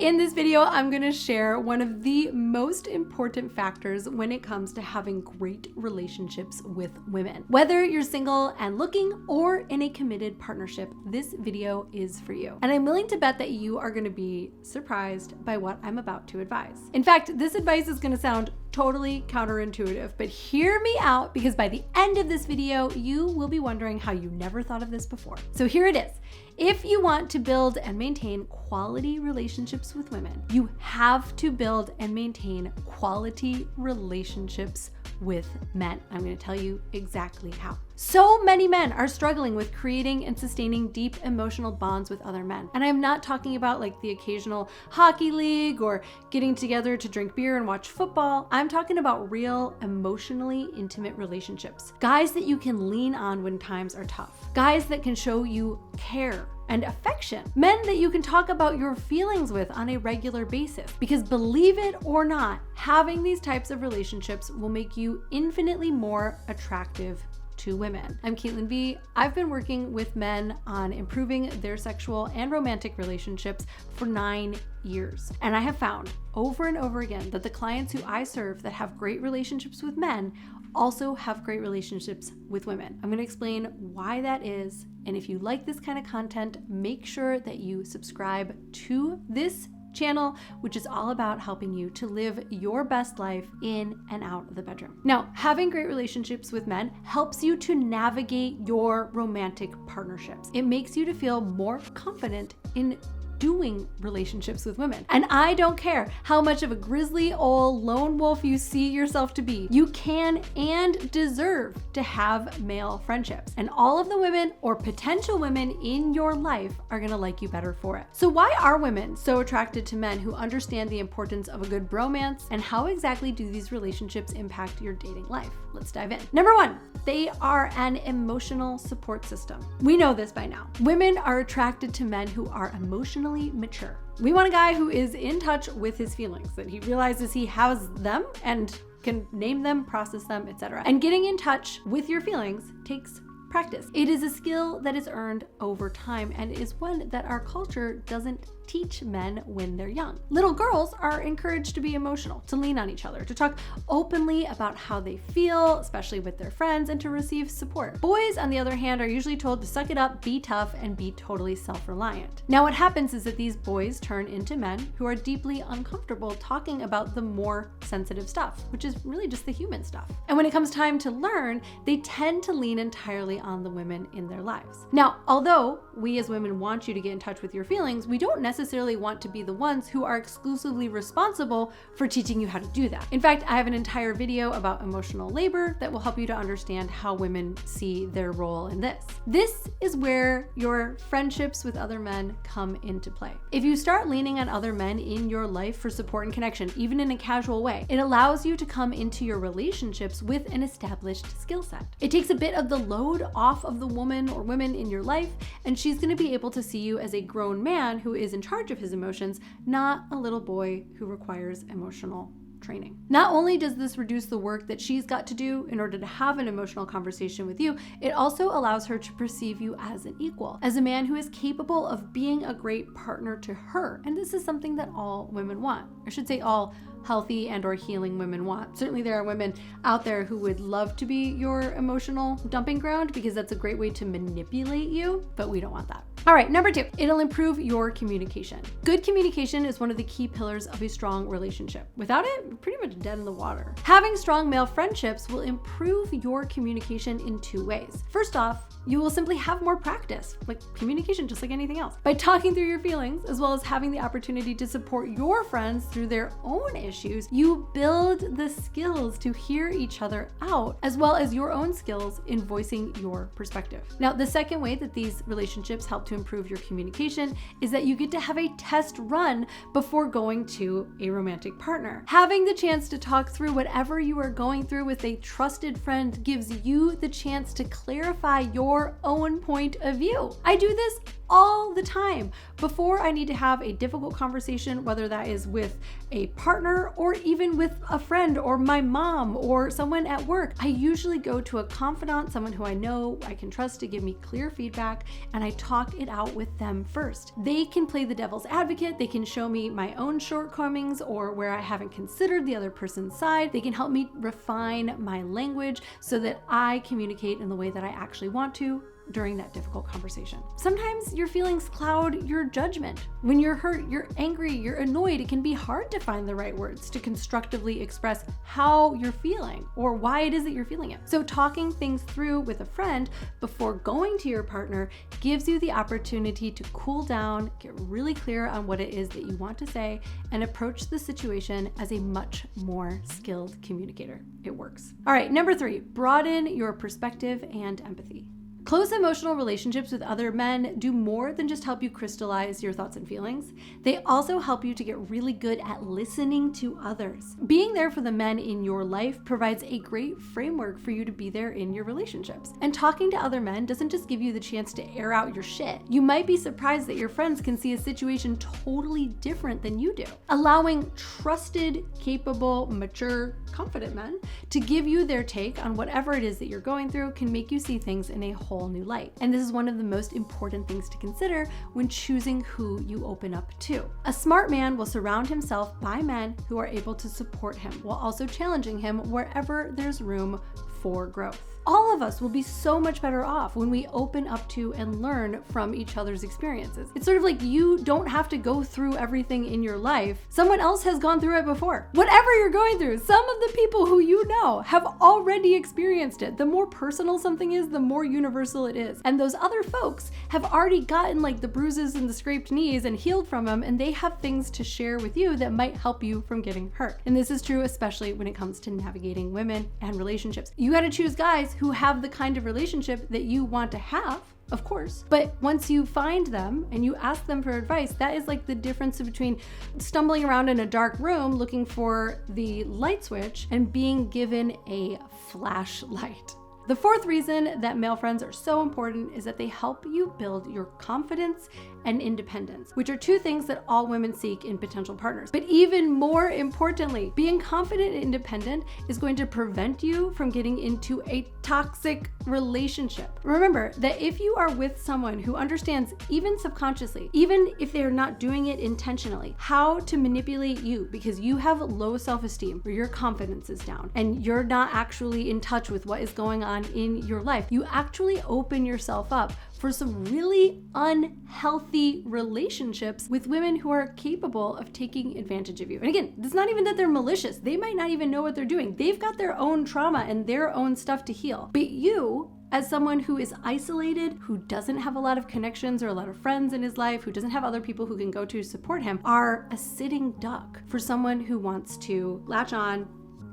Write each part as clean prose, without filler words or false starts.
In this video, I'm gonna share one of the most important factors when it comes to having great relationships with women. Whether you're single and looking or in a committed partnership, this video is for you. And I'm willing to bet that you are gonna be surprised by what I'm about to advise. In fact, this advice is gonna sound totally counterintuitive, but hear me out because by the end of this video, you will be wondering how you never thought of this before. So here it is. If you want to build and maintain quality relationships with women, you have to build and maintain quality relationships with men. I'm going to tell you exactly how. So many men are struggling with creating and sustaining deep emotional bonds with other men. And I'm not talking about like the occasional hockey league or getting together to drink beer and watch football. I'm talking about real, emotionally intimate relationships. Guys that you can lean on when times are tough. Guys that can show you care and affection. Men that you can talk about your feelings with on a regular basis. Because believe it or not, having these types of relationships will make you infinitely more attractive to women. I'm Caitlin V. I've been working with men on improving their sexual and romantic relationships for 9 years. And I have found over and over again that the clients who I serve that have great relationships with men also have great relationships with women. I'm going to explain why that is. And if you like this kind of content, make sure that you subscribe to this channel, which is all about helping you to live your best life in and out of the bedroom. Now, having great relationships with men helps you to navigate your romantic partnerships. It makes you to feel more confident in doing relationships with women. And I don't care how much of a grizzly old lone wolf you see yourself to be, you can and deserve to have male friendships. And all of the women or potential women in your life are gonna like you better for it. So why are women so attracted to men who understand the importance of a good bromance, and how exactly do these relationships impact your dating life? Let's dive in. Number one, they are an emotional support system. We know this by now. Women are attracted to men who are emotionally mature. We want a guy who is in touch with his feelings, that he realizes he has them and can name them, process them, etc. And getting in touch with your feelings takes practice. It is a skill that is earned over time and is one that our culture doesn't teach men when they're young. Little girls are encouraged to be emotional, to lean on each other, to talk openly about how they feel, especially with their friends, and to receive support. Boys, on the other hand, are usually told to suck it up, be tough, and be totally self-reliant. Now, what happens is that these boys turn into men who are deeply uncomfortable talking about the more sensitive stuff, which is really just the human stuff. And when it comes time to learn, they tend to lean entirely on the women in their lives. Now, although we as women want you to get in touch with your feelings, we don't necessarily want to be the ones who are exclusively responsible for teaching you how to do that. In fact, I have an entire video about emotional labor that will help you to understand how women see their role in this. This is where your friendships with other men come into play. If you start leaning on other men in your life for support and connection, even in a casual way, it allows you to come into your relationships with an established skill set. It takes a bit of the load off of the woman or women in your life, and she's going to be able to see you as a grown man who is in charge of his emotions, not a little boy who requires emotional training. Not only does this reduce the work that she's got to do in order to have an emotional conversation with you, it also allows her to perceive you as an equal, as a man who is capable of being a great partner to her. And this is something that all women want. I should say all healthy and or healing women want. Certainly there are women out there who would love to be your emotional dumping ground because that's a great way to manipulate you, but we don't want that. All right, number two, it'll improve your communication. Good communication is one of the key pillars of a strong relationship. Without it, you're pretty much dead in the water. Having strong male friendships will improve your communication in two ways. First off, you will simply have more practice, like communication, just like anything else. By talking through your feelings, as well as having the opportunity to support your friends through their own issues, you build the skills to hear each other out, as well as your own skills in voicing your perspective. Now, the second way that these relationships help to improve your communication is that you get to have a test run before going to a romantic partner. Having the chance to talk through whatever you are going through with a trusted friend gives you the chance to clarify your own point of view. I do this all the time. Before I need to have a difficult conversation, whether that is with a partner or even with a friend or my mom or someone at work, I usually go to a confidant, someone who I know I can trust to give me clear feedback, and I talk it out with them first. They can play the devil's advocate. They can show me my own shortcomings or where I haven't considered the other person's side. They can help me refine my language so that I communicate in the way that I actually want to during that difficult conversation. Sometimes your feelings cloud your judgment. When you're hurt, you're angry, you're annoyed, it can be hard to find the right words to constructively express how you're feeling or why it is that you're feeling it. So talking things through with a friend before going to your partner gives you the opportunity to cool down, get really clear on what it is that you want to say, and approach the situation as a much more skilled communicator. It works. All right, number 3, broaden your perspective and empathy. Close emotional relationships with other men do more than just help you crystallize your thoughts and feelings. They also help you to get really good at listening to others. Being there for the men in your life provides a great framework for you to be there in your relationships. And talking to other men doesn't just give you the chance to air out your shit. You might be surprised that your friends can see a situation totally different than you do. Allowing trusted, capable, mature, confident men to give you their take on whatever it is that you're going through can make you see things in a whole new light. And this is one of the most important things to consider when choosing who you open up to. A smart man will surround himself by men who are able to support him while also challenging him wherever there's room for growth. All of us will be so much better off when we open up to and learn from each other's experiences. It's sort of like you don't have to go through everything in your life. Someone else has gone through it before. Whatever you're going through, some of the people who you know have already experienced it. The more personal something is, the more universal it is. And those other folks have already gotten like the bruises and the scraped knees and healed from them, and they have things to share with you that might help you from getting hurt. And this is true especially when it comes to navigating women and relationships. You got to choose guys who have the kind of relationship that you want to have, of course. But once you find them and you ask them for advice, that is like the difference between stumbling around in a dark room looking for the light switch and being given a flashlight. The fourth reason that male friends are so important is that they help you build your confidence and independence, which are two things that all women seek in potential partners. But even more importantly, being confident and independent is going to prevent you from getting into a toxic relationship. Remember that if you are with someone who understands, even subconsciously, even if they're not doing it intentionally, how to manipulate you because you have low self-esteem or your confidence is down and you're not actually in touch with what is going on in your life, you actually open yourself up for some really unhealthy relationships with women who are capable of taking advantage of you. And again, it's not even that they're malicious. They might not even know what they're doing. They've got their own trauma and their own stuff to heal. But you, as someone who is isolated, who doesn't have a lot of connections or a lot of friends in his life, who doesn't have other people who can go to support him, are a sitting duck for someone who wants to latch on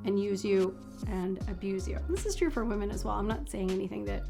and use you and abuse you. This is true for women as well. I'm not saying anything that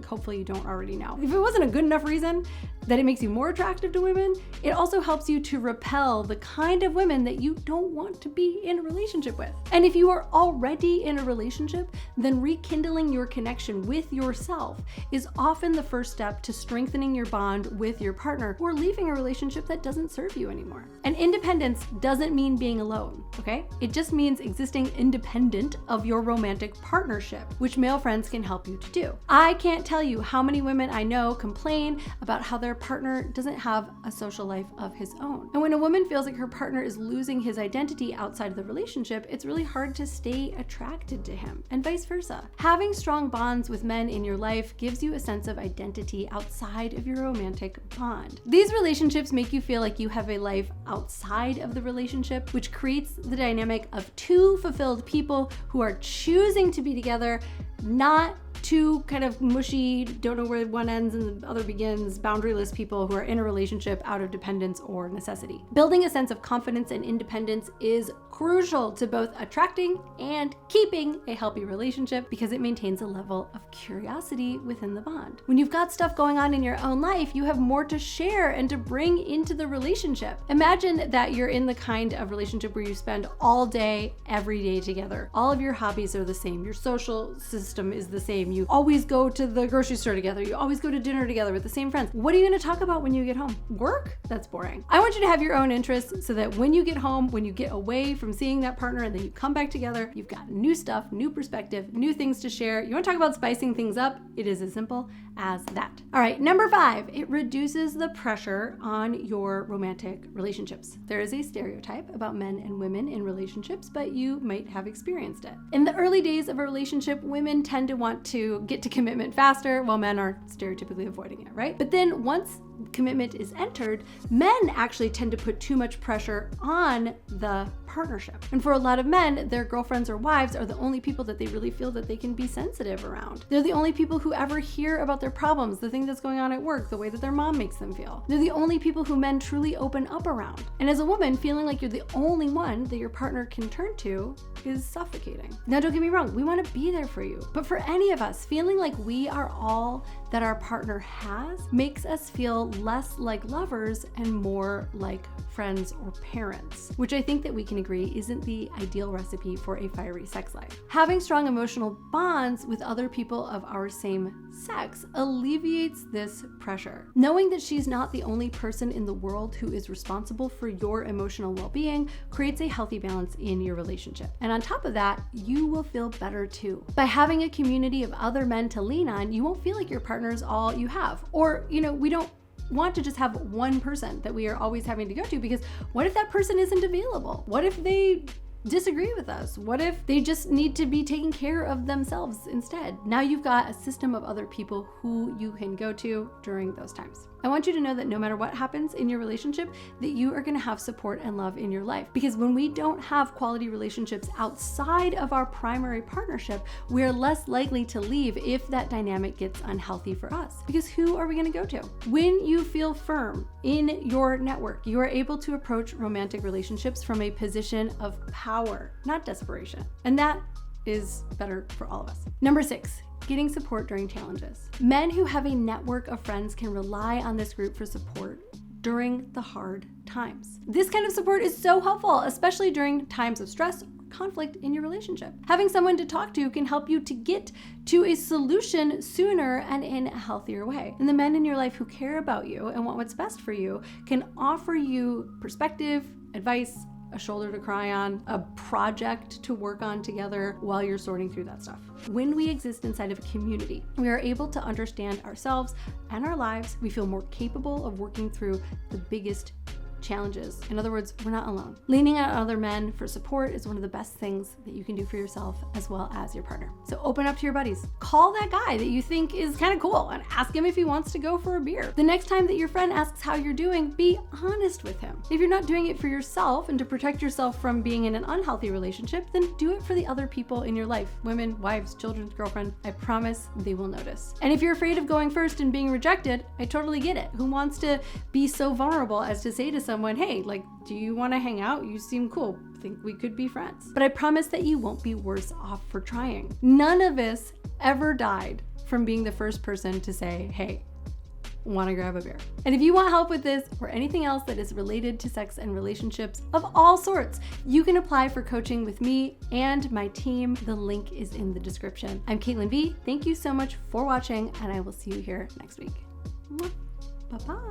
hopefully you don't already know. If it wasn't a good enough reason that it makes you more attractive to women, it also helps you to repel the kind of women that you don't want to be in a relationship with. And if you are already in a relationship, then rekindling your connection with yourself is often the first step to strengthening your bond with your partner or leaving a relationship that doesn't serve you anymore. And independence doesn't mean being alone, okay? It just means existing independent of your romantic partnership, which male friends can help you to do. I can't tell you how many women I know complain about how their partner doesn't have a social life of his own. And when a woman feels like her partner is losing his identity outside of the relationship, it's really hard to stay attracted to him, and vice versa. Having strong bonds with men in your life gives you a sense of identity outside of your romantic bond. These relationships make you feel like you have a life outside of the relationship, which creates the dynamic of two fulfilled people who are choosing to be together, not two kind of mushy, don't know where one ends and the other begins, boundaryless people who are in a relationship out of dependence or necessity. Building a sense of confidence and independence is crucial to both attracting and keeping a healthy relationship because it maintains a level of curiosity within the bond. When you've got stuff going on in your own life, you have more to share and to bring into the relationship. Imagine that you're in the kind of relationship where you spend all day, every day together. All of your hobbies are the same. Your social system is the same. you always go to the grocery store together, you always go to dinner together with the same friends. What are you going to talk about when you get home? Work? That's boring. I want you to have your own interests so that when you get home, when you get away from seeing that partner and then you come back together, you've got new stuff, new perspective, new things to share. You want to talk about spicing things up? It is as simple as that. All right, number 5, it reduces the pressure on your romantic relationships. There is a stereotype about men and women in relationships, but you might have experienced it. In the early days of a relationship, women tend to want to get to commitment faster while men are stereotypically avoiding it, right? But then once commitment is entered, men actually tend to put too much pressure on the partnership. And for a lot of men, their girlfriends or wives are the only people that they really feel that they can be sensitive around. They're the only people who ever hear about their problems, the thing that's going on at work, the way that their mom makes them feel. They're the only people who men truly open up around. And as a woman, feeling like you're the only one that your partner can turn to is suffocating. Now, don't get me wrong, we want to be there for you. But for any of us, feeling like we are all that our partner has makes us feel less like lovers and more like friends or parents, which I think that we can agree isn't the ideal recipe for a fiery sex life. Having strong emotional bonds with other people of our same sex alleviates this pressure. Knowing that she's not the only person in the world who is responsible for your emotional well-being creates a healthy balance in your relationship. And on top of that, you will feel better too. By having a community of other men to lean on, you won't feel like your partner is all you have. Or, we don't want to just have one person that we are always having to go to, because what if that person isn't available? What if they disagree with us? What if they just need to be taking care of themselves instead? Now you've got a system of other people who you can go to during those times. I want you to know that no matter what happens in your relationship, that you are going to have support and love in your life. Because when we don't have quality relationships outside of our primary partnership, we're less likely to leave if that dynamic gets unhealthy for us. Because who are we going to go to? When you feel firm in your network, you are able to approach romantic relationships from a position of power, not desperation. And that is better for all of us. Number 6, getting support during challenges. Men who have a network of friends can rely on this group for support during the hard times. This kind of support is so helpful, especially during times of stress or conflict in your relationship. Having someone to talk to can help you to get to a solution sooner and in a healthier way. And the men in your life who care about you and want what's best for you can offer you perspective, advice, a shoulder to cry on, a project to work on together while you're sorting through that stuff. When we exist inside of a community, we are able to understand ourselves and our lives. We feel more capable of working through the biggest challenges. In other words, we're not alone. Leaning on other men for support is one of the best things that you can do for yourself as well as your partner. So open up to your buddies. Call that guy that you think is kind of cool and ask him if he wants to go for a beer. The next time that your friend asks how you're doing, be honest with him. If you're not doing it for yourself and to protect yourself from being in an unhealthy relationship, then do it for the other people in your life. Women, wives, children, girlfriend. I promise they will notice. And if you're afraid of going first and being rejected, I totally get it. Who wants to be so vulnerable as to say to someone, hey, do you want to hang out? You seem cool. Think we could be friends. But I promise that you won't be worse off for trying. None of us ever died from being the first person to say, hey, want to grab a beer? And if you want help with this or anything else that is related to sex and relationships of all sorts, you can apply for coaching with me and my team. The link is in the description. I'm Caitlin V. Thank you so much for watching, and I will see you here next week. Bye-bye.